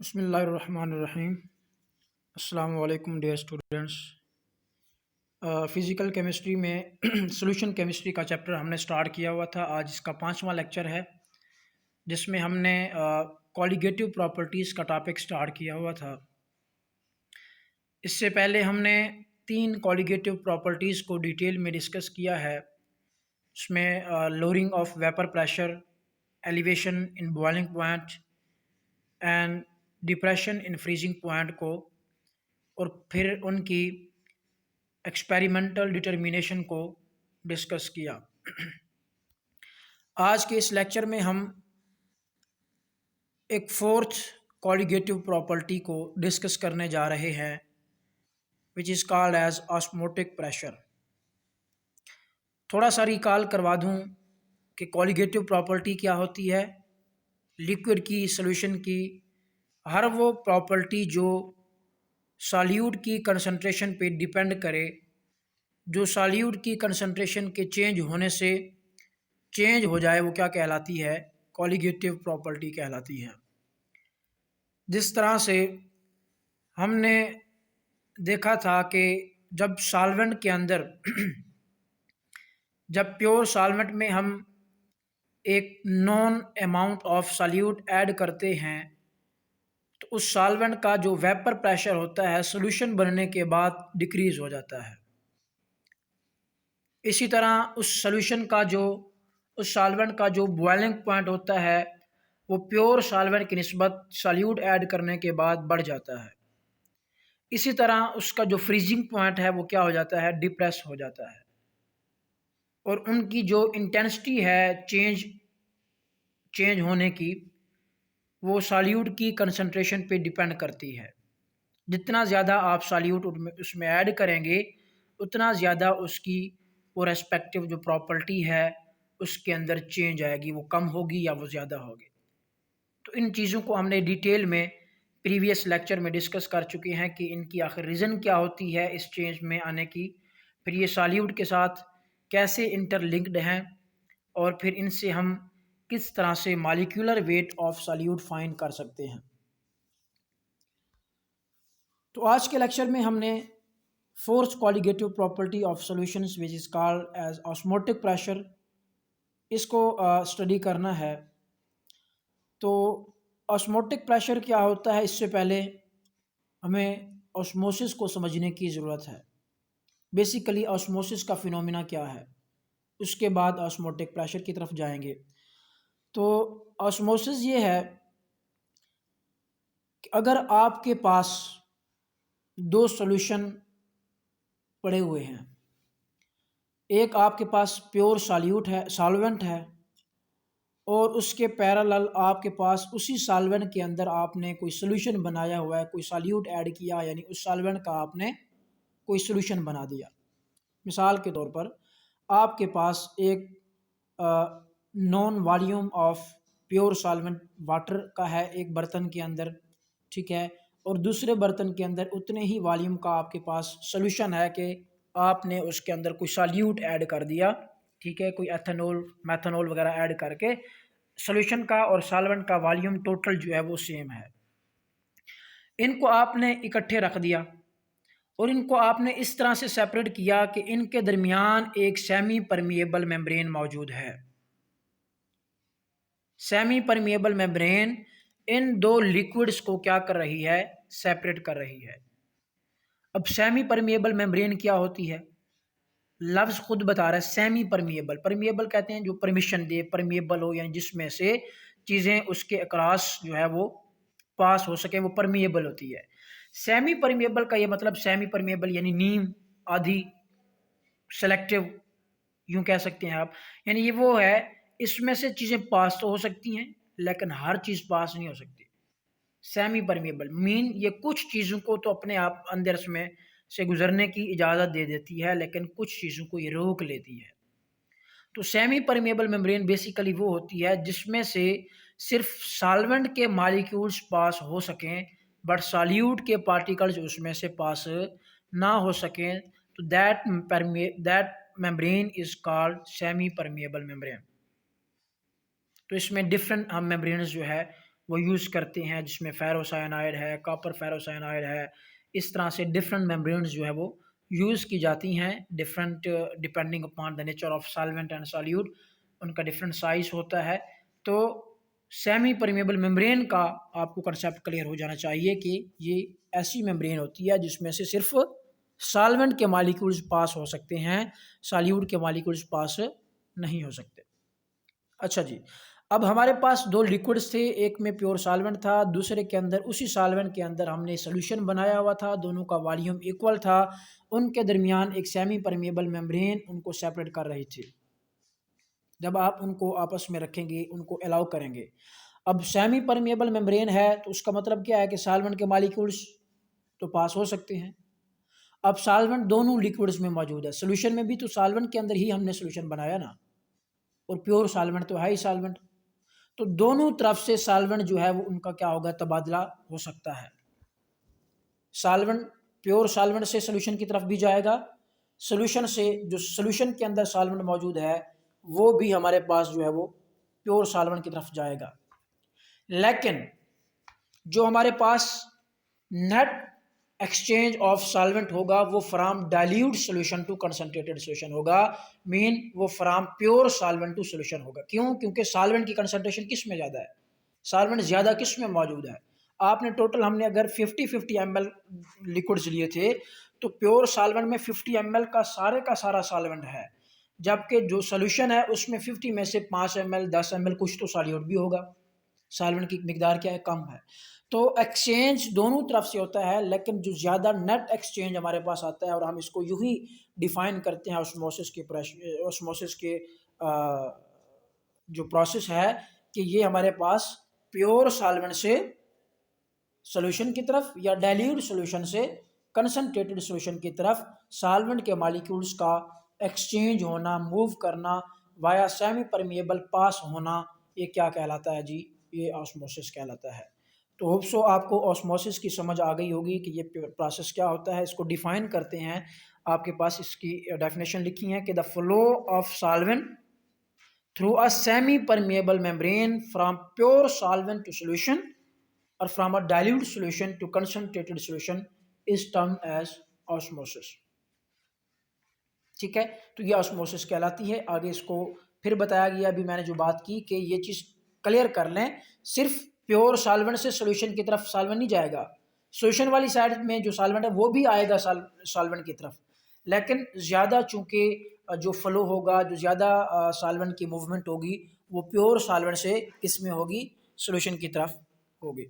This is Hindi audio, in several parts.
बिस्मिल्लाहिर्रहमानिर्रहीम। अस्सलामु अलैकुम डियर स्टूडेंट्स। फ़िज़िकल केमिस्ट्री में सॉल्यूशन केमिस्ट्री का चैप्टर हमने स्टार्ट किया हुआ था। आज इसका 5वां लेक्चर है, जिसमें हमने कॉलिगेटिव प्रॉपर्टीज़ का टॉपिक स्टार्ट किया हुआ था। इससे पहले हमने 3 कॉलिगेटिव प्रॉपर्टीज़ को डिटेल में डिस्कस किया है। इसमें lowering of vapour pressure, elevation in boiling point and depression in freezing point को, और फिर उनकी एक्सपेरिमेंटल डिटर्मिनेशन को डिस्कस किया। आज के इस लेक्चर में हम एक फोर्थ कॉलिगेटिव प्रॉपर्टी को डिस्कस करने जा रहे हैं, which is called as osmotic pressure. थोड़ा सा रिकॉल करवा दूं कि कॉलिगेटिव प्रॉपर्टी क्या होती है। लिक्विड की, सॉल्यूशन की, हर वो प्रॉपर्टी जो सॉल्यूट की कंसंट्रेशन पे डिपेंड करे, जो सॉल्यूट की कंसंट्रेशन के चेंज होने से चेंज हो जाए, वो क्या कहलाती है? कॉलिगेटिव प्रॉपर्टी कहलाती है। जिस तरह से हमने देखा था कि जब सॉल्वेंट के अंदर जब प्योर सॉल्वेंट में हम एक non amount of solute add करते हैं, तो उस सॉल्वेंट का जो वेपर प्रेशर होता है सॉल्यूशन बनने के बाद डिक्रीज हो जाता है। इसी तरह उस सॉल्वेंट का जो बॉइलिंग पॉइंट होता है, वो प्योर सॉल्वेंट की निस्बत सॉल्यूट ऐड करने के बाद बढ़ जाता है। इसी तरह उसका जो फ्रीजिंग पॉइंट है वो क्या हो जाता है? डिप्रेस हो जाता है। और उनकी जो इंटेंसिटी है चेंज होने की, वो सॉल्यूट की कंसंट्रेशन पे डिपेंड करती है। जितना ज़्यादा आप सॉल्यूट उसमें ऐड करेंगे, उतना ज़्यादा उसकी वो रेस्पेक्टिव जो प्रॉपर्टी है उसके अंदर चेंज आएगी, वो कम होगी या वो ज़्यादा होगी। तो इन चीज़ों को हमने डिटेल में प्रीवियस लेक्चर में डिस्कस कर चुके हैं कि इनकी आखिर रीज़न क्या होती है इस चेंज में आने की, फिर ये सॉल्यूट के साथ कैसे इंटरलिंक्ड हैं, और फिर इनसे हम किस तरह से molecular weight of solute find कर सकते हैं। तो आज के लेक्चर में हमने fourth colligative property of solutions which is called as osmotic pressure, इसको स्टडी करना है। तो ऑस्मोटिक प्रेशर क्या होता है, इससे पहले हमें ऑस्मोसिस को समझने की ज़रूरत है। बेसिकली ऑस्मोसिस का फिनोमिना क्या है, उसके बाद ऑस्मोटिक प्रेशर की तरफ जाएंगे। तो ऑस्मोसिस ये है कि अगर आपके पास दो सॉल्यूशन पड़े हुए हैं, एक आपके पास प्योर सॉल्वेंट है, और उसके पैरेलल आपके पास उसी सॉल्वेंट के अंदर आपने कोई सॉल्यूशन बनाया हुआ है, कोई सॉल्यूट ऐड किया, यानी उस सॉल्वेंट का आपने कोई सॉल्यूशन बना दिया। मिसाल के तौर पर आपके पास एक non volume of pure solvent water का है एक बर्तन के अंदर, ठीक है, और दूसरे बर्तन के अंदर उतने ही वॉल्यूम का आपके पास सॉल्यूशन है कि आपने उसके अंदर कोई सॉल्यूट ऐड कर दिया, ठीक है, कोई एथेनॉल, मेथनॉल वगैरह ऐड करके सॉल्यूशन का और सॉल्वेंट का वॉल्यूम टोटल जो है वो सेम है। इनको आपने इकट्ठे रख दिया और इनको आपने इस तरह से सेपरेट किया कि इनके दरमियान एक सेमी परमिएबल मेम्ब्रेन मौजूद है। सेमी परमिएबल मेम्ब्रेन इन दो लिक्विड्स को क्या कर रही है? सेपरेट कर रही है। अब सेमी परमिएबल मेम्ब्रेन क्या होती है? लफ्ज़ खुद बता रहा है, सेमी परमिएबल। परमिएबल कहते हैं जो परमिशन दे, परमिएबल हो, यानी जिसमें से चीज़ें उसके अक्रॉस जो है वो पास हो सके, वो परमिएबल होती है। सेमी परमिएबल का ये मतलब, सेमी परमिएबल यानी नीम, आधी, सेलेक्टिव, यूं कह सकते हैं आप। यानी ये वो है, इसमें से चीज़ें पास तो हो सकती हैं लेकिन हर चीज़ पास नहीं हो सकती। सेमी परमिएबल मीन ये कुछ चीज़ों को तो अपने आप अंदर में से गुजरने की इजाज़त दे देती है, लेकिन कुछ चीज़ों को ये रोक लेती है। तो सेमी परमिएबल मेम्ब्रेन बेसिकली वो होती है जिसमें से सिर्फ सॉल्वेंट के मॉलिक्यूल्स पास हो सकें, बट सॉल्यूट के पार्टिकल्स उसमें से पास ना हो सकें। तो that membrane is called semi permeable membrane. तो इसमें डिफरेंट हम मेम्ब्रेन्स जो है वो यूज़ करते हैं, जिसमें फेरोसाइनाइड है, कॉपर फेरोसाइनाइड है। इस तरह से डिफरेंट मेम्ब्रेन्स जो है वो यूज़ की जाती हैं, different depending upon the nature of solvent and solute, उनका डिफरेंट साइज़ होता है। तो सेमी परमेबल मेम्ब्रेन का आपको कंसेप्ट क्लियर हो जाना चाहिए कि ये ऐसी मेम्ब्रेन होती है जिसमें से सिर्फ सॉल्वेंट के मॉलिक्यूल्स पास हो सकते हैं, सॉल्यूट के मॉलिक्यूल्स पास नहीं हो सकते। अच्छा जी, अब हमारे पास दो लिक्विड्स थे, एक में प्योर सॉल्वेंट था, दूसरे के अंदर उसी सॉल्वेंट के अंदर हमने सोल्यूशन बनाया हुआ था, दोनों का वॉल्यूम इक्वल था, उनके दरमियान एक सेमी परमेबल मेम्ब्रेन उनको सेपरेट कर रही थी। जब आप उनको आपस में रखेंगे, उनको अलाउ करेंगे। अब सेमी परमेबल मेम्ब्रेन है तो उसका मतलब क्या है कि सॉल्वेंट के मॉलिक्यूल्स तो पास हो सकते हैं। अब सॉल्वेंट दोनों लिक्विड्स में मौजूद है, सोल्यूशन में भी तो सॉल्वेंट के अंदर ही हमने सोल्यूशन बनाया ना, और प्योर सॉल्वेंट तो है ही सॉल्वेंट। तो दोनों तरफ से सॉल्वेंट जो है वो उनका क्या होगा, तबादला हो सकता है। सॉल्वेंट प्योर सॉल्वेंट से सोल्यूशन की तरफ भी जाएगा, सोल्यूशन से जो सोल्यूशन के अंदर सॉल्वेंट मौजूद है वो भी हमारे पास जो है वो प्योर सॉल्वेंट की तरफ जाएगा। लेकिन जो हमारे पास नेट एक्सचेंज ऑफ सॉल्वेंट होगा वो from dilute solution to concentrated solution होगा, मीन वो from pure solvent to solution होगा। क्यों? क्योंकि सॉल्वेंट की कंसंट्रेशन किस में ज़्यादा है, सॉल्वेंट ज़्यादा किस में मौजूद है। आपने टोटल हमने अगर 50-50 ml लिक्विड्स लिए थे तो प्योर सॉल्वेंट में 50 ml का सारा सॉल्वेंट है, जबकि जो सोल्यूशन है उसमें 50 में से 5 ml 10 ml कुछ तो सॉल्यूट भी होगा, सॉल्वेंट की मिकदार क्या है, कम है। तो एक्सचेंज दोनों तरफ से होता है, लेकिन जो ज़्यादा नेट एक्सचेंज हमारे पास आता है, और हम इसको यूं ही डिफाइन करते हैं ऑस्मोसिस के जो प्रोसेस है कि ये हमारे पास प्योर सॉल्वेंट से सॉल्यूशन की तरफ या डाइल्यूट सॉल्यूशन से कंसंट्रेटेड सॉल्यूशन की तरफ सॉल्वेंट के मॉलिक्यूल्स का एक्सचेंज होना, मूव करना, वाया सेमी परमिएबल पास होना, ये क्या कहलाता है जी, ये ऑस्मोसिस कहलाता है। तो होप सो आपको ऑस्मोसिस की समझ आ गई होगी कि ये प्रोसेस क्या होता है। इसको डिफाइन करते हैं, आपके पास इसकी डेफिनेशन लिखी है कि the flow of solvent through a semi permeable membrane from pure solvent to solution और from a dilute solution to concentrated solution is termed as osmosis. ठीक है, तो ये ऑस्मोसिस कहलाती है। आगे इसको फिर बताया गया, अभी मैंने जो बात की कि ये चीज़ क्लियर कर लें, सिर्फ प्योर सॉल्वेंट से सॉल्यूशन की तरफ सॉल्वेंट नहीं जाएगा, सॉल्यूशन वाली साइड में जो सॉल्वेंट है वो भी आएगा सॉल्वेंट की तरफ, लेकिन ज़्यादा चूंकि जो फ्लो होगा, जो ज़्यादा सॉल्वेंट की मूवमेंट होगी वो प्योर सॉल्वेंट से किस में होगी, सॉल्यूशन की तरफ होगी।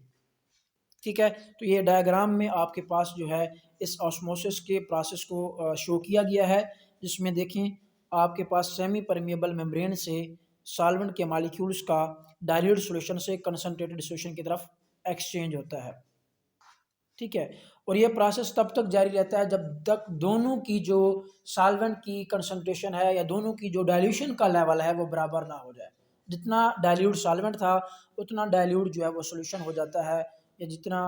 ठीक है, तो ये डायग्राम में आपके पास जो है इस ऑस्मोसिस के प्रोसेस को शो किया गया है, जिसमें देखें आपके पास सेमी परमिएबल मेम्ब्रेन से सॉल्वेंट के मॉलिक्यूल्स का डाइल्यूट सॉल्यूशन से कंसंट्रेटेड सॉल्यूशन की तरफ एक्सचेंज होता है। ठीक है, और ये प्रोसेस तब तक जारी रहता है जब तक दोनों की जो सॉल्वेंट की कंसंट्रेशन है या दोनों की जो डाइल्यूशन का लेवल है वो बराबर ना हो जाए। जितना डाइल्यूट सॉल्वेंट था उतना डाइल्यूट जो है वो सॉल्यूशन हो जाता है, या जितना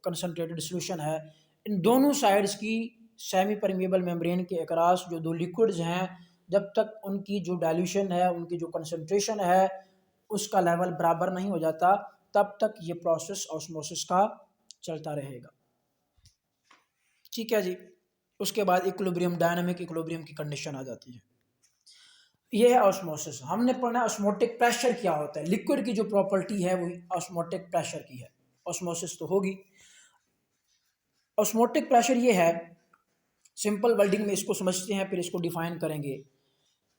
कंसंट्रेटेड सॉल्यूशन है। इन दोनों साइड्स की सेमी परमिएबल मेम्ब्रेन के अक्रॉस जो दो लिक्विड्स हैं, जब तक उनकी जो डाइल्यूशन है, उनकी जो कंसंट्रेशन है उसका लेवल बराबर नहीं हो जाता, तब तक ये प्रोसेस ऑस्मोसिस का चलता रहेगा। ठीक है जी, उसके बाद इक्विलिब्रियम, डायनामिक इक्विलिब्रियम की कंडीशन आ जाती है। ये है ऑस्मोसिस। हमने पढ़ना ऑस्मोटिक प्रेशर क्या होता है, लिक्विड की जो प्रॉपर्टी है वो ऑस्मोटिक प्रेशर की है। ऑस्मोसिस तो होगी। ऑस्मोटिक प्रेशर ये है, सिंपल वर्डिंग में इसको समझते हैं फिर इसको डिफाइन करेंगे,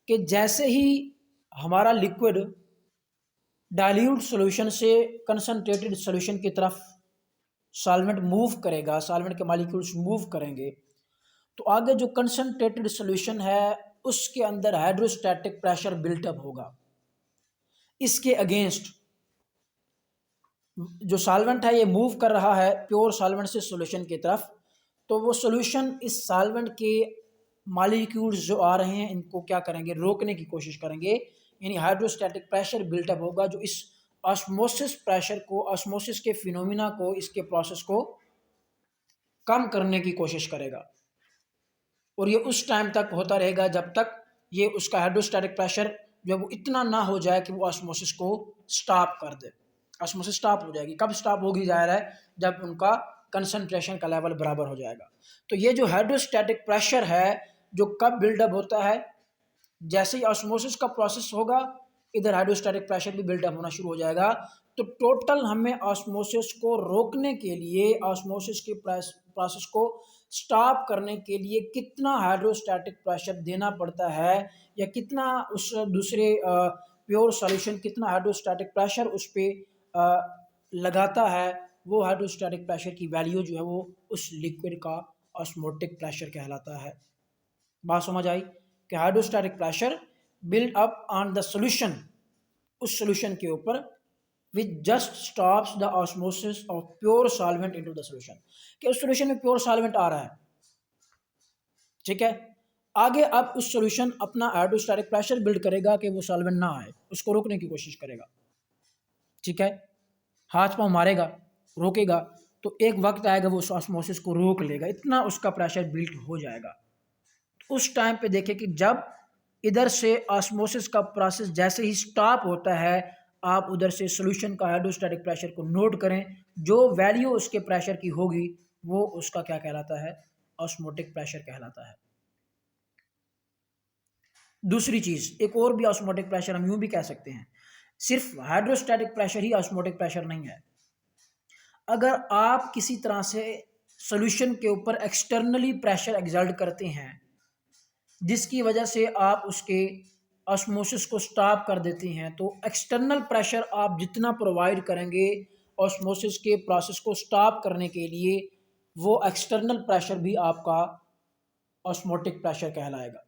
कि जैसे ही हमारा लिक्विड डाइल्यूट सॉल्यूशन से कंसंट्रेटेड सॉल्यूशन की तरफ सॉल्वेंट मूव करेगा, सॉल्वेंट के मॉलिक्यूल्स मूव करेंगे, तो आगे जो कंसंट्रेटेड सॉल्यूशन है उसके अंदर हाइड्रोस्टैटिक प्रेशर बिल्टअप होगा। इसके अगेंस्ट जो सॉल्वेंट है ये मूव कर रहा है प्योर सॉल्वेंट से सॉल्यूशन की तरफ, तो वो सॉल्यूशन इस सॉल्वेंट के मॉलिक्यूल्स जो आ रहे हैं इनको क्या करेंगे, रोकने की कोशिश करेंगे, यानी हाइड्रोस्टैटिक प्रेशर बिल्टअप होगा जो इस ऑस्मोसिस प्रेशर को, ऑस्मोसिस के फिनोमिना को, इसके प्रोसेस को कम करने की कोशिश करेगा। और ये उस टाइम तक होता रहेगा जब तक ये उसका हाइड्रोस्टैटिक प्रेशर जो वो इतना ना हो जाए कि वो ऑस्मोसिस को स्टॉप कर दे। ऑस्मोसिस स्टॉप हो जाएगी। कब स्टॉप होगी? ज़ाहिर है जब उनका कंसंट्रेशन का लेवल बराबर हो जाएगा। तो ये जो हाइड्रोस्टैटिक प्रेशर है जो कब बिल्डअप होता है? जैसे ही ऑस्मोसिस का प्रोसेस होगा इधर हाइड्रोस्टैटिक प्रेशर भी बिल्डअप होना शुरू हो जाएगा। तो टोटल हमें ऑस्मोसिस को रोकने के लिए, ऑस्मोसिस के प्रोसेस को स्टॉप करने के लिए कितना हाइड्रोस्टैटिक प्रेशर देना पड़ता है, या कितना उस दूसरे प्योर सॉल्यूशन कितना हाइड्रोस्टैटिक प्रेशर उस पर लगाता है, वो हाइड्रोस्टैटिक प्रेशर की वैल्यू जो है वो उस लिक्विड का ऑस्मोटिक प्रेशर कहलाता है। बात समझ आई कि hydrostatic pressure build up on the solution, उस सॉल्यूशन के ऊपर which just stops the osmosis of pure solvent into the solution, कि उस सॉल्यूशन में प्योर सॉल्वेंट आ रहा है, ठीक है। आगे अब उस सॉल्यूशन अपना हाइड्रोस्टैटिक प्रेशर बिल्ड करेगा कि वो सॉल्वेंट ना आए, उसको रोकने की कोशिश करेगा, ठीक है। हाथ पांव मारेगा, रोकेगा, तो एक वक्त आएगा वो उस ऑस्मोसिस को रोक लेगा, इतना उसका प्रेशर बिल्ड हो जाएगा। उस टाइम पे देखें कि जब इधर से ऑस्मोसिस का प्रोसेस जैसे ही स्टॉप होता है, आप उधर से सॉल्यूशन का हाइड्रोस्टैटिक प्रेशर को नोट करें, जो वैल्यू उसके प्रेशर की होगी वो उसका क्या कहलाता है? ऑस्मोटिक प्रेशर कहलाता है। दूसरी चीज, एक और भी ऑस्मोटिक प्रेशर हम यूं भी कह सकते हैं, सिर्फ हाइड्रोस्टैटिक प्रेशर ही ऑस्मोटिक प्रेशर नहीं है। अगर आप किसी तरह से सॉल्यूशन के ऊपर एक्सटर्नली प्रेशर एक्सर्ट करते हैं जिसकी वजह से आप उसके ऑस्मोसिस को स्टॉप कर देते हैं, तो एक्सटर्नल प्रेशर आप जितना प्रोवाइड करेंगे ऑस्मोसिस के प्रोसेस को स्टॉप करने के लिए, वो एक्सटर्नल प्रेशर भी आपका ऑस्मोटिक प्रेशर कहलाएगा।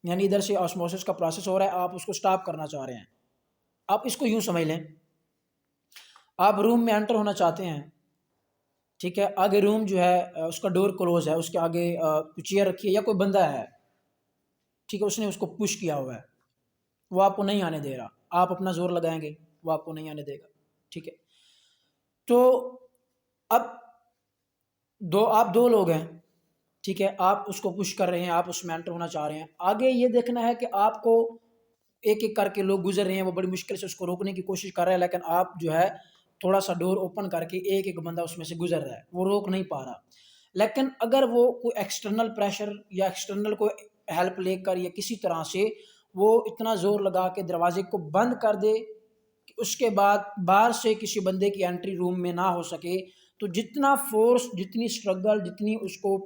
यानी इधर से ऑस्मोसिस का प्रोसेस हो रहा है, आप उसको स्टॉप करना चाह रहे हैं। आप इसको यूं समझ लें, आप रूम में एंटर होना चाहते हैं, ठीक है। आगे रूम जो है उसका डोर क्लोज है, उसके आगे कुछ चेयर रखी है या कोई बंदा है, ठीक है, उसने उसको पुश किया हुआ है, वो आपको नहीं आने दे रहा, आप अपना जोर लगाएंगे वो आपको नहीं आने देगा, ठीक है। तो अब आप दो लोग हैं, ठीक है, आप उसको पुश कर रहे हैं, आप उसमें एंटर होना चाह रहे हैं। आगे ये देखना है कि आपको एक एक करके लोग गुजर रहे हैं, वो बड़ी मुश्किल से उसको रोकने की कोशिश कर रहे हैं, लेकिन आप जो है थोड़ा सा डोर ओपन करके एक एक बंदा उसमें से गुजर रहा है, वो रोक नहीं पा रहा। लेकिन अगर वो कोई एक्सटर्नल प्रेशर या एक्सटर्नल को हेल्प लेकर या किसी तरह से वो इतना ज़ोर लगा के दरवाजे को बंद कर दे कि उसके बाद बाहर से किसी बंदे की एंट्री रूम में ना हो सके, तो जितना फोर्स, जितनी स्ट्रगल, जितनी उसको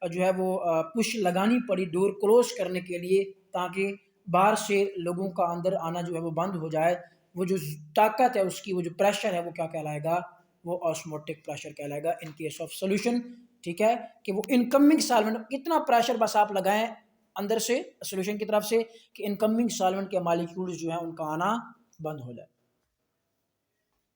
जो है वो पुश लगानी पड़ी डोर क्लोज करने के लिए, ताकि बाहर से लोगों का अंदर आना जो है वो बंद हो जाए, वो जो ताकत है उसकी, वो जो प्रेशर है वो क्या कहलाएगा? वो ऑस्मोटिक प्रेशर कहलाएगा इन केस ऑफ सोल्यूशन, ठीक है। कि वो इनकमिंग सॉल्वेंट, कितना प्रेशर बस आप लगाएं अंदर से सोल्यूशन की तरफ से कि इनकमिंग सॉल्वेंट के मॉलिक्यूल्स जो है उनका आना बंद हो जाए।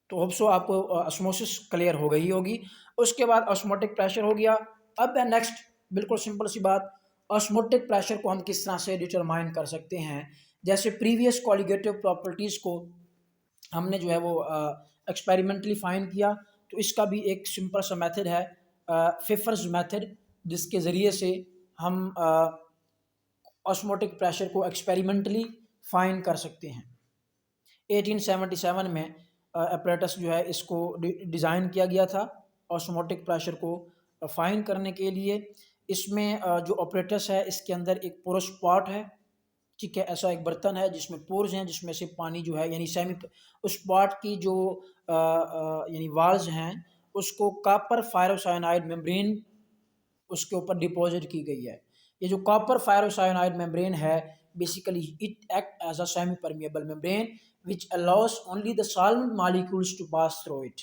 तो होप सो आपको ऑस्मोसिस क्लियर हो गई होगी। उसके बाद ऑस्मोटिक प्रेशर हो गया। अब है नेक्स्ट, बिल्कुल सिंपल सी बात, ऑस्मोटिक प्रेशर को हम किस तरह से डिटरमाइन कर सकते हैं। जैसे प्रीवियस कॉलिगेटिव प्रॉपर्टीज़ को हमने जो है वो एक्सपेरिमेंटली फाइंड किया, तो इसका भी एक सिंपल सा मेथड है, फिफर्स मेथड, जिसके ज़रिए से हम ऑस्मोटिक प्रेशर को एक्सपेरिमेंटली फाइंड कर सकते हैं। 1877 में अपरेटस जो है इसको डिज़ाइन किया गया था ऑस्मोटिक प्रेशर को फाइंड करने के लिए। इसमें जो ऑपरेटस है इसके अंदर एक पोरस पॉट है, ठीक है, ऐसा एक बर्तन है जिसमें पोर्स हैं, जिसमें से पानी जो है यानी सेमी, उस पॉट की जो यानी वाल्स हैं उसको कॉपर फायरोसायनाइड मेम्ब्रेन उसके ऊपर डिपॉजिट की गई है। ये जो कॉपर फायरोसायनाइड मेम्ब्रेन है basically it act as a semi permeable membrane which allows only the solvent molecules to pass through it,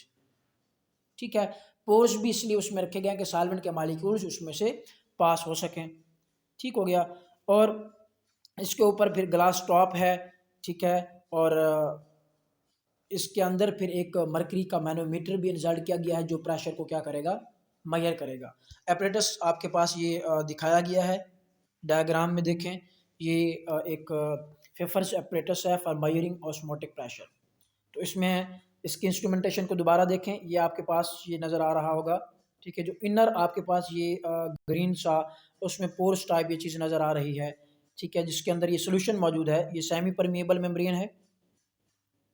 ठीक है। पोर्स भी इसलिए उसमें रखे गए हैं कि सॉल्वेंट के मॉलिक्यूल्स उसमें से पास हो सकें, ठीक हो गया। और इसके ऊपर फिर ग्लास टॉप है, ठीक है, और इसके अंदर फिर एक मरकरी का मैनोमीटर भी इंसर्ट किया गया है जो प्रेशर को क्या करेगा? मेजर करेगा। एपरेटस आपके पास ये दिखाया गया है डायग्राम में, देखें ये एक फिफर्स एपरेटस है फॉर मेजरिंग ऑस्मोटिक प्रेशर। तो इसमें इसकी इंस्ट्रूमेंटेशन को दोबारा देखें, ये आपके पास ये नज़र आ रहा होगा, ठीक है। जो इनर आपके पास ये ग्रीन सा उसमें पोर्स टाइप ये चीज़ नज़र आ रही है, ठीक है, जिसके अंदर ये सोल्यूशन मौजूद है। ये सेमी परमिएबल मेम्ब्रेन है,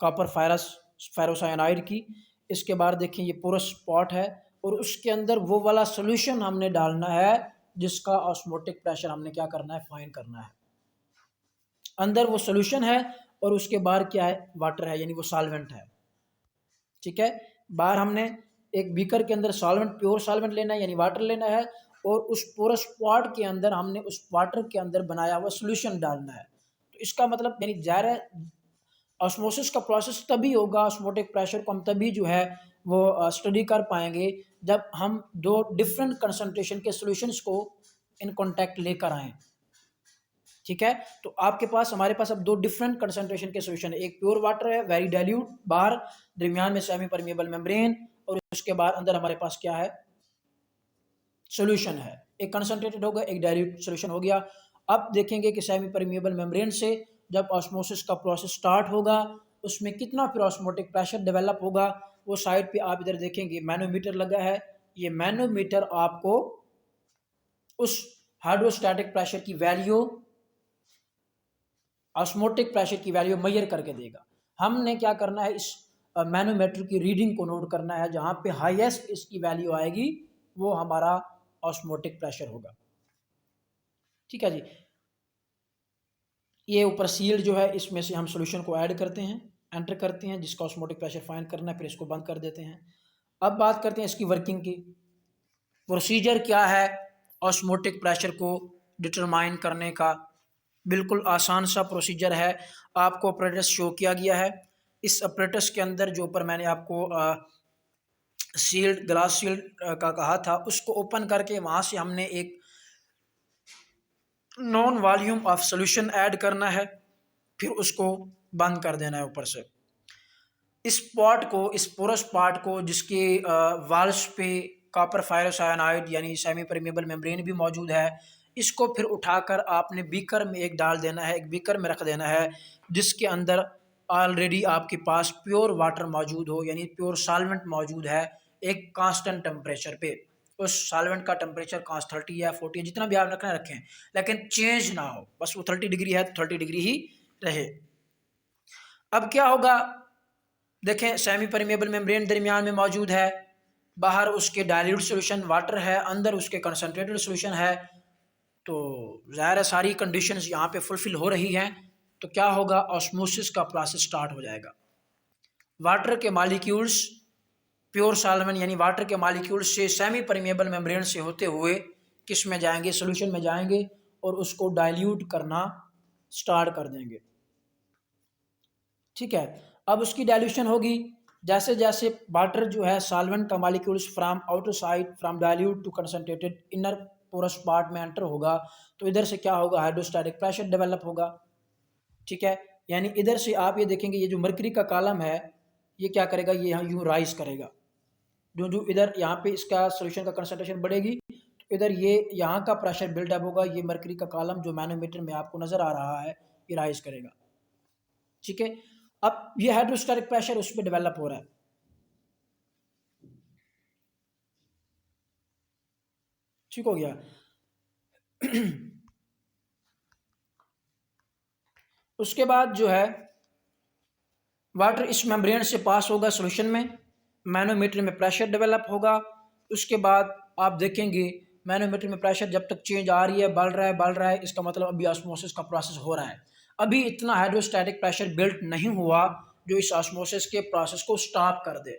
कॉपर फायरस फेरोसाइनाइड की। इसके बाद देखिए ये पोरस स्पॉट है और उसके अंदर वो वाला सोल्यूशन हमने डालना है जिसका ऑस्मोटिक प्रेशर हमने क्या करना है, फाइंड करना है। अंदर वो सोल्यूशन है और उसके बाहर क्या है, वाटर है, यानी वो सॉल्वेंट है। ठीक है, बाहर हमने एक बीकर के अंदर सॉल्वेंट, प्योर सॉल्वेंट लेना है यानी वाटर लेना है और उस पोरस स्पॉट के अंदर हमने उस वाटर के अंदर बनाया हुआ सोल्यूशन डालना है। तो इसका मतलब यानी ज़ाहिर है ऑस्मोसिस का प्रोसेस तभी होगा, ऑस्मोटिक प्रेशर को हम तभी जो है वो स्टडी कर पाएंगे जब हम दो डिफरेंट कंसंट्रेशन के सॉल्यूशंस को इन कांटेक्ट लेकर आएँ। ठीक है, तो आपके पास, हमारे पास अब दो डिफरेंट कंसंट्रेशन के सॉल्यूशन है, एक प्योर वाटर है वेरी डाइल्यूट बाहर, दरमियान में सेमी परमिएबल मेम्ब्रेन और उसके बाद अंदर हमारे पास क्या है, सॉल्यूशन है। एक कंसंट्रेटेड होगा, एक डाइल्यूट सॉल्यूशन हो गया। अब देखेंगे कि सेमी परमिएबल मेम्ब्रेन से जब ऑस्मोसिस का प्रोसेस स्टार्ट होगा उसमें कितना फिर ऑस्मोटिक प्रेशर डेवलप होगा। वो साइड पे आप इधर देखेंगे मैनोमीटर लगा है, ये मैनोमीटर आपको उस हाइड्रोस्टैटिक प्रेशर की वैल्यू, ऑस्मोटिक प्रेशर की वैल्यू मेजर करके देगा। हमने क्या करना है, इस मैनोमीटर की रीडिंग को नोट करना है, जहां पे हाईएस्ट इसकी वैल्यू आएगी वो हमारा ऑस्मोटिक प्रेशर होगा। ठीक है जी, ये ऊपर सील्ड जो है इसमें से हम सॉल्यूशन को ऐड करते हैं, एंटर करते हैं, जिसका ऑस्मोटिक प्रेशर फाइंड करना है, फिर इसको बंद कर देते हैं। अब बात करते हैं इसकी वर्किंग की। प्रोसीजर क्या है ऑस्मोटिक प्रेशर को डिटरमाइन करने का, बिल्कुल आसान सा प्रोसीजर है। आपको अपरेटस शो किया गया है। इस अपरेटस के अंदर जो ऊपर मैंने आपको सील्ड, ग्लास सील्ड का कहा था, उसको ओपन करके वहाँ से हमने एक non volume of solution add करना है, फिर उसको बंद कर देना है ऊपर से। इस पॉट को, इस पोरस पार्ट को जिसके वाल्स पे कॉपर फेरोसायनाइड यानी सेमी परमिएबल मेम्ब्रेन भी मौजूद है, इसको फिर उठाकर आपने बीकर में एक डाल देना है, एक बीकर में रख देना है जिसके अंदर ऑलरेडी आपके पास प्योर वाटर मौजूद हो, यानी प्योर सॉल्वेंट मौजूद है एक कांस्टेंट टेम्परेचर पे। उस सॉल्वेंट का टेम्परेचर कांस 30 है, 40 है, जितना भी आप रखना रखें, लेकिन चेंज ना हो, बस वो 30 डिग्री है तो 30 डिग्री ही रहे। अब क्या होगा, देखें सेमी परमिएबल मेम्ब्रेन दरमियान में मौजूद है, बाहर उसके डाइल्यूट सॉल्यूशन वाटर है, अंदर उसके कंसंट्रेटेड सॉल्यूशन है। तो ज़ाहिर है सारी कंडीशंस यहाँ पे फुलफिल हो रही हैं, तो क्या होगा, ऑस्मोसिस का प्रोसेस स्टार्ट हो जाएगा। वाटर के मॉलिक्यूल्स प्योर सॉल्वेंट यानी वाटर के मॉलिक्यूल्स से सेमी परमिएबल मेम्ब्रेन से होते हुए किस में जाएंगे, सॉल्यूशन में जाएंगे और उसको डाइल्यूट करना स्टार्ट कर देंगे। ठीक है, अब उसकी डाइल्यूशन होगी, जैसे जैसे वाटर जो है सॉल्वेंट का molecules from outer side from dilute to concentrated inner porous part में एंटर होगा, तो इधर से क्या होगा, हाइड्रोस्टैटिक प्रेशर डेवलप होगा। ठीक है, यानी इधर से आप ये देखेंगे ये जो मरकरी का कॉलम है ये क्या करेगा, ये यहाँ यूँ राइज करेगा, जो जो इधर यहाँ पे इसका सोल्यूशन का कंसंट्रेशन बढ़ेगी तो इधर ये यहाँ का प्रेशर बिल्डअप होगा, ये मरकरी का कॉलम जो मैनोमीटर में आपको नज़र आ रहा है ये राइज करेगा। ठीक है, अब ये हाइड्रोस्टैटिक प्रेशर उस पर डेवलप हो रहा है। ठीक हो गया। उसके बाद जो है वाटर इस मेम्ब्रेन से पास होगा सॉल्यूशन में, मैनोमीटर में प्रेशर डेवलप होगा। उसके बाद आप देखेंगे मैनोमीटर में प्रेशर जब तक चेंज आ रही है, बढ़ रहा है बढ़ रहा है, इसका मतलब अभी ऑस्मोसिस का प्रोसेस हो रहा है। अभी इतना हाइड्रोस्टैटिक प्रेशर बिल्ड नहीं हुआ जो इस ऑस्मोसिस के प्रोसेस को स्टॉप कर दे।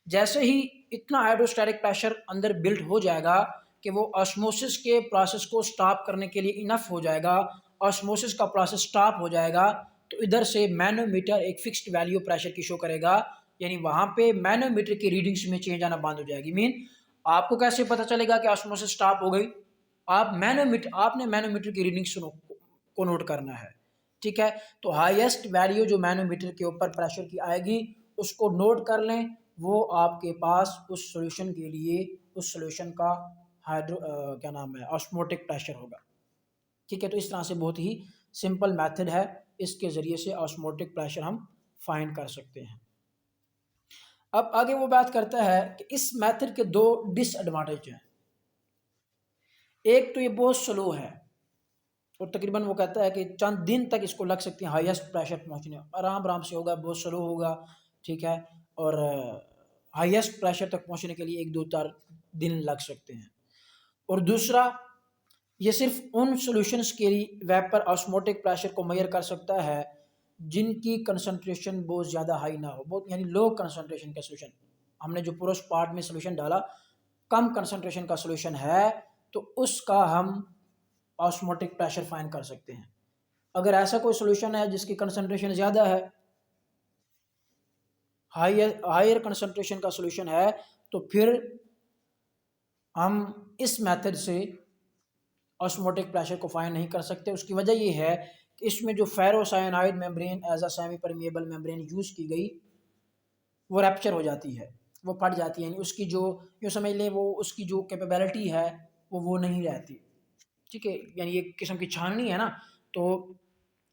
जैसे ही इतना हाइड्रोस्टैटिक प्रेशर अंदर बिल्ड हो जाएगा कि वो ऑस्मोसिस के प्रोसेस को स्टॉप करने के लिए इनफ हो जाएगा, ऑस्मोसिस का प्रोसेस स्टॉप हो जाएगा, तो इधर से मैनोमीटर एक फिक्स्ड वैल्यू प्रेशर की शो करेगा, यानी वहाँ पे मैनोमीटर की रीडिंग्स में चेंज आना बंद हो जाएगी। मीन आपको कैसे पता चलेगा कि ऑस्मोसिस स्टॉप हो गई, आपने मैनोमीटर की रीडिंग सुनो को नोट करना है। ठीक है, तो हाईएस्ट वैल्यू जो मैनोमीटर के ऊपर प्रेशर की आएगी उसको नोट कर लें, वो आपके पास उस सॉल्यूशन के लिए उस सॉल्यूशन का क्या नाम है, ऑस्मोटिक प्रेशर होगा। ठीक है, तो इस तरह से बहुत ही सिंपल मेथड है, इसके ज़रिए से ऑस्मोटिक प्रेशर हम फाइंड कर सकते हैं। अब आगे वो बात करता है कि इस मेथड के दो डिसएडवांटेज हैं। एक तो ये बहुत स्लो है और तकरीबन वो कहता है कि चंद दिन तक इसको लग सकते हैं हाईएस्ट प्रेशर पहुंचने, आराम आराम से होगा, बहुत स्लो होगा, ठीक है, और हाईएस्ट प्रेशर तक पहुंचने के लिए 1-2-4 दिन लग सकते हैं। और दूसरा, ये सिर्फ उन सॉल्यूशंस के लिए वेपर ऑस्मोटिक प्रेशर को मेजर कर सकता है जिनकी कंसंट्रेशन बहुत ज़्यादा हाई ना हो, बहुत यानी लो कंसंट्रेशन का सॉल्यूशन। हमने जो पूरा पार्ट में सॉल्यूशन डाला, कम कंसंट्रेशन का सॉल्यूशन है, तो उसका हम ऑस्मोटिक प्रेशर फाइंड कर सकते हैं। अगर ऐसा कोई सॉल्यूशन है जिसकी कंसंट्रेशन ज़्यादा है, हायर कंसंट्रेशन का सॉल्यूशन है, तो फिर हम इस मेथड से ऑस्मोटिक प्रेशर को फाइंड नहीं कर सकते। उसकी वजह ये है कि इसमें जो ferrocyanide membrane as a semi permeable membrane use की गई, वो रैप्चर हो जाती है, वो फट जाती है, यानी उसकी जो, यूँ समझ लें, वो उसकी जो कैपेबिलिटी है वो नहीं रहती। ठीक है, यानी एक किस्म की छाननी है ना, तो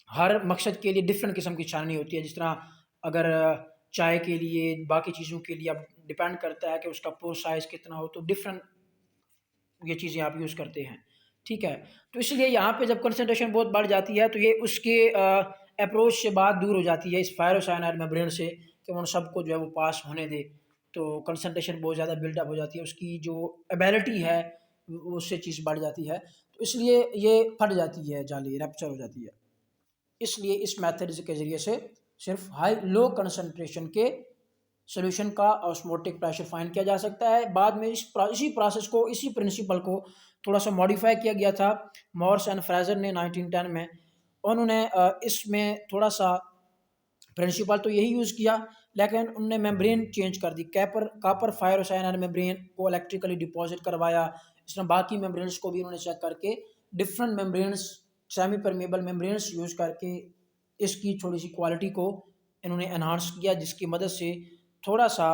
हर मकसद के लिए डिफरेंट किस्म की छाननी होती है। जिस तरह अगर चाय के लिए, बाकी चीज़ों के लिए, अब डिपेंड करता है कि उसका पोर साइज़ कितना हो, तो डिफरेंट ये चीज़ें आप यूज़ करते हैं। ठीक है, तो इसलिए यहाँ पे जब कंसंट्रेशन बहुत बढ़ जाती है, तो ये उसके अप्रोच से बात दूर हो जाती है इस फेरोसायनाइड मेम्ब्रेन से, कि उन सबको जो है वो पास होने दे। तो कंसंट्रेशन बहुत ज़्यादा बिल्डअप हो जाती है, उसकी जो एबिलिटी है उससे चीज़ बढ़ जाती है, तो इसलिए ये फट जाती है, जाली रैप्चर हो जाती है। इसलिए इस मेथड के ज़रिए से सिर्फ हाई लो कंसंट्रेशन के सोल्यूशन का ऑस्मोटिक प्रेशर फाइंड किया जा सकता है। बाद में इसी प्रोसेस को, इसी प्रिंसिपल को थोड़ा सा मॉडिफाई किया गया था मॉर्स एंड फ्रेजर ने 1910 में। उन्होंने इसमें थोड़ा सा प्रिंसिपल तो यही यूज़ किया, लेकिन उनने मेम्ब्रेन चेंज कर दी। कापर फायरोसायनाइड मेम्ब्रेन को इलेक्ट्रिकली डिपॉजिट करवाया। इसमें बाकी मेम्ब्रेन्स को भी उन्होंने चेक करके different membranes, semi permeable membranes use करके इसकी थोड़ी सी क्वालिटी को इन्होंने एनहांस किया, जिसकी मदद से थोड़ा सा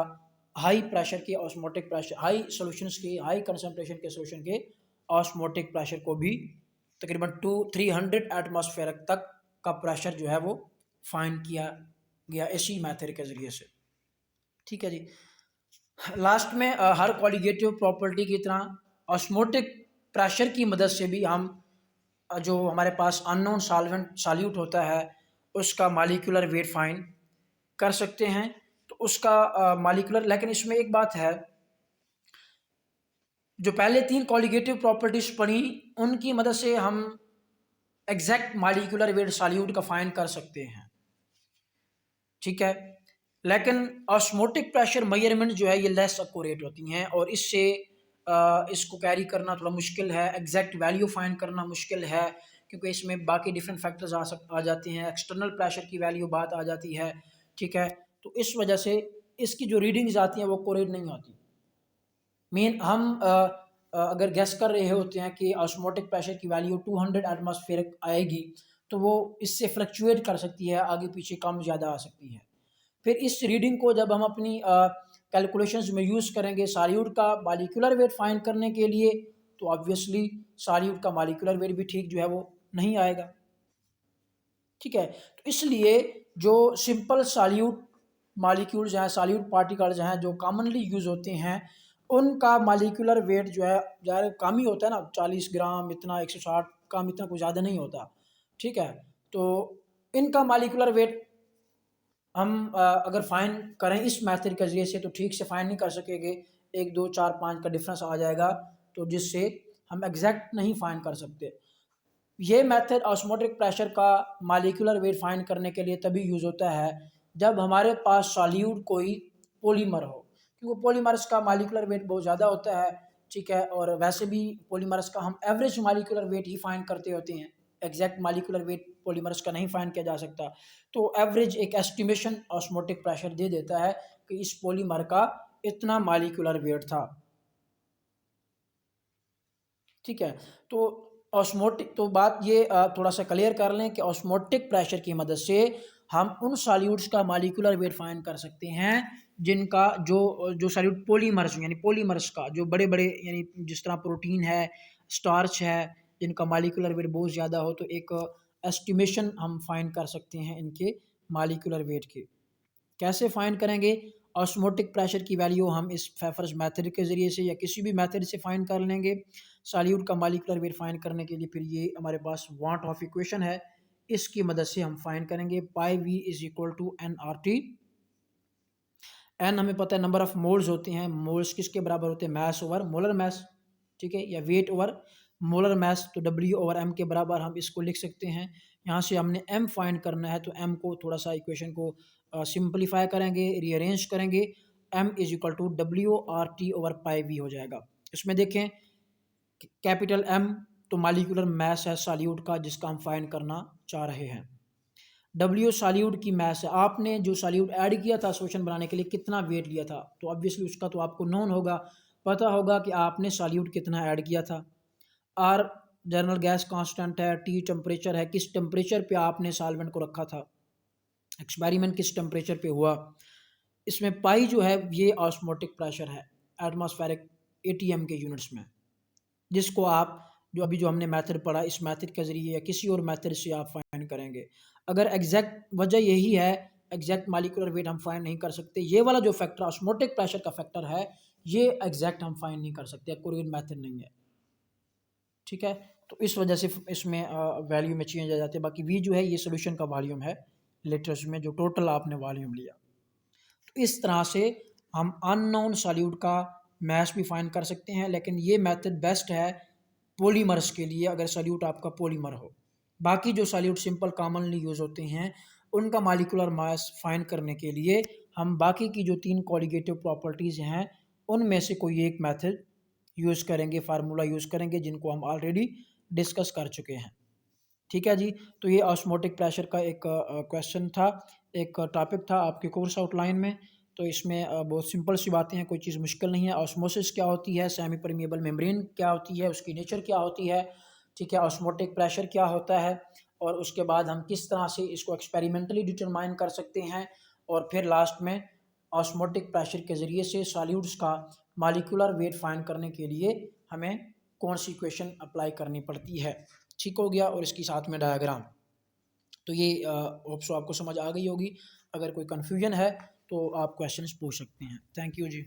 हाई प्रेशर के ऑस्मोटिक प्रेशर, हाई सॉल्यूशंस के, हाई कंसंट्रेशन के सॉल्यूशन के ऑस्मोटिक प्रेशर को भी तकरीबन 200-300 एटमॉस्फेयर तक का प्रेशर जो है वो फाइंड किया गया इसी मेथड के ज़रिए से। ठीक है जी। लास्ट में हर कॉलिगेटिव प्रॉपर्टी की तरह ऑस्मोटिक प्रेशर की मदद से भी हम जो हमारे पास अननोन सॉल्यूट होता है उसका मॉलिक्यूलर वेट फाइंड कर सकते हैं। तो उसका मॉलिक्यूलर, लेकिन इसमें एक बात है, जो पहले 3 कॉलिगेटिव प्रॉपर्टीज पढ़ी उनकी मदद से हम एग्जैक्ट मॉलिक्यूलर वेट सॉल्यूट का फाइंड कर सकते हैं। ठीक है, लेकिन ऑस्मोटिक प्रेशर मेजरमेंट जो है ये लेस एक्यूरेट होती हैं, और इससे इसको कैरी करना थोड़ा मुश्किल है, एग्जैक्ट वैल्यू फाइंड करना मुश्किल है, क्योंकि इसमें बाकी डिफरेंट फैक्टर्स आ जाते हैं, एक्सटर्नल प्रेशर की वैल्यू बात आ जाती है। ठीक है, तो इस वजह से इसकी जो रीडिंग्स आती हैं वो एक्यूरेट नहीं होती। मेन हम अगर गेस कर रहे होते हैं कि ऑस्मोटिक प्रेशर की वैल्यू 200 एटमॉस्फेयर आएगी, तो वो इससे फ्लक्चुएट कर सकती है, आगे पीछे कम ज़्यादा आ सकती है। फिर इस रीडिंग को जब हम अपनी कैलकुलेशंस में यूज़ करेंगे सॉल्यूट का मॉलिक्यूलर वेट फाइंड करने के लिए, तो ऑब्वियसली सॉल्यूट का मॉलिक्यूलर वेट भी ठीक जो है वो नहीं आएगा। ठीक है, तो इसलिए जो सिंपल सॉल्यूट मॉलिक्यूल्स हैं, सॉल्यूट पार्टिकल्स हैं, जो कॉमनली यूज़ होते हैं, उनका मॉलिक्यूलर वेट जो है ज़्यादा कम ही होता है ना, 40 ग्राम इतना, 160 ग्राम इतना, कुछ ज़्यादा नहीं होता। ठीक है, तो इनका मॉलिक्यूलर वेट हम अगर फाइंड करें इस मेथड के ज़रिए से तो ठीक से फाइंड नहीं कर सकेंगे, 1 2 4 5 का डिफरेंस आ जाएगा, तो जिससे हम एग्जैक्ट नहीं फाइंड कर सकते। ये मेथड ऑस्मोटिक प्रेशर का मॉलिक्यूलर वेट फाइंड करने के लिए तभी यूज़ होता है जब हमारे पास सॉल्यूट कोई पॉलीमर हो, क्योंकि पॉलीमर्स का मॉलिक्यूलर वेट बहुत ज़्यादा होता है। ठीक है, और वैसे भी पॉलीमर्स का हम एवरेज मॉलिक्यूलर वेट ही फाइंड करते होते हैं, एग्जैक्ट मॉलिक्यूलर वेट पॉलीमर्स का नहीं फाइंड किया जा सकता। तो एवरेज एक एस्टिमेशन ऑस्मोटिक प्रेशर दे देता है कि इस पॉलीमर का इतना मॉलिक्यूलर वेट था। ठीक है, तो ऑस्मोटिक, तो बात ये थोड़ा सा क्लियर कर लें कि ऑस्मोटिक प्रेशर की मदद से हम उन सॉल्यूट्स का मॉलिक्यूलर वेट फाइंड कर सकते हैं जिनका जो सॉल्यूट पॉलीमर्स, यानी पॉलीमर्स का जो बड़े बड़े, यानी जिस तरह प्रोटीन है, स्टार्च है, जिनका मॉलिक्यूलर वेट बहुत ज़्यादा हो, तो एक एस्टिमेशन हम फाइंड कर सकते हैं इनके मॉलिक्यूलर वेट के। कैसे फाइंड करेंगे? ऑस्मोटिक प्रेशर की वैल्यू हम इस फेफर्स मेथड के ज़रिए से या किसी भी मेथड से फाइंड कर लेंगे। सॉल्यूट का मॉलिक्यूलर वेट फाइंड करने के लिए फिर ये हमारे पास वाट ऑफ इक्वेशन है, इसकी मदद से हम फाइंड करेंगे। Pi V is equal to N R T N हमें पता है नंबर ऑफ मोल्स होते हैं, मोल्स किसके बराबर होते हैं, मैस ओवर मोलर मैस, ठीक है, या वेट ओवर मोलर मैस, तो डब्ल्यू ओवर एम के बराबर हम इसको लिख सकते हैं। यहाँ से हमने एम फाइंड करना है, तो एम को थोड़ा सा इक्वेशन को सिंपलीफाई करेंगे, रीअरेंज करेंगे, M is equal to W R T over pi V हो जाएगा। इसमें देखें कैपिटल एम तो मॉलिक्यूलर मैस है सॉल्यूट का जिसका हम फाइंड करना चाह रहे हैं, डब्ल्यू सॉल्यूट की मैस है, आपने जो सॉल्यूट ऐड किया था सोल्यूशन बनाने के लिए कितना वेट लिया था, तो ऑब्वियसली उसका तो आपको नोन होगा, पता होगा कि आपने सॉल्यूट कितना ऐड किया था। आर जनरल गैस कांस्टेंट है, टी टेम्परेचर है, किस टेम्परेचर पे आपने सॉल्वेंट को रखा था, एक्सपेरिमेंट किस टेम्परेचर पे हुआ। इसमें पाई जो है ये ऑस्मोटिक प्रेशर है एटमॉस्फेरिक एटीएम के यूनिट्स में, जिसको आप जो अभी जो हमने मेथड पढ़ा इस मेथड के ज़रिए या किसी और मेथड से आप फाइंड करेंगे। अगर एग्जैक्ट वजह यही है, एग्जैक्ट मॉलिक्यूलर वेट हम फाइंड नहीं कर सकते, ये वाला जो फैक्टर ऑस्मोटिक प्रेशर का फैक्टर है ये एग्जैक्ट हम फाइंड नहीं कर सकते, कोई मेथड नहीं है, ठीक है। तो इस वजह से इसमें वैल्यू में चेंज आ जाते हैं। बाकी वी जो है ये सोल्यूशन का वॉल्यूम है लीटर्स में, जो टोटल आपने वॉल्यूम लिया। तो इस तरह से हम अननोन सॉल्यूट का मैस भी फाइंड कर सकते हैं, लेकिन ये मेथड बेस्ट है पॉलीमर्स के लिए अगर सॉल्यूट आपका पॉलीमर हो। बाकी जो सॉल्यूट सिंपल कॉमनली यूज़ होते हैं उनका मॉलिक्यूलर मास फाइंड करने के लिए हम बाकी की जो 3 कॉलिगेटिव प्रॉपर्टीज़ हैं उनमें से कोई एक मेथड यूज़ करेंगे, फार्मूला यूज़ करेंगे जिनको हम ऑलरेडी डिस्कस कर चुके हैं, ठीक है जी। तो ये ऑस्मोटिक प्रेशर का एक क्वेश्चन था, एक टॉपिक था आपके कोर्स आउटलाइन में। तो इसमें बहुत सिंपल सी बातें हैं, कोई चीज़ मुश्किल नहीं है। ऑस्मोसिस क्या होती है, सेमी परमिएबल मेम्ब्रेन क्या होती है, उसकी नेचर क्या होती है, ठीक है, ऑस्मोटिक प्रेशर क्या होता है, और उसके बाद हम किस तरह से इसको एक्सपेरिमेंटली डिटरमाइन कर सकते हैं, और फिर लास्ट में ऑस्मोटिक प्रेशर के ज़रिए से सॉल्यूट्स का मॉलिक्यूलर वेट फाइंड करने के लिए हमें कौन सी इक्वेशन अप्लाई करनी पड़ती है, ठीक हो गया। और इसकी साथ में डायग्राम। तो ये होप सो आपको समझ आ गई होगी। अगर कोई कन्फ्यूजन है तो आप क्वेश्चंस पूछ सकते हैं। Thank you ji.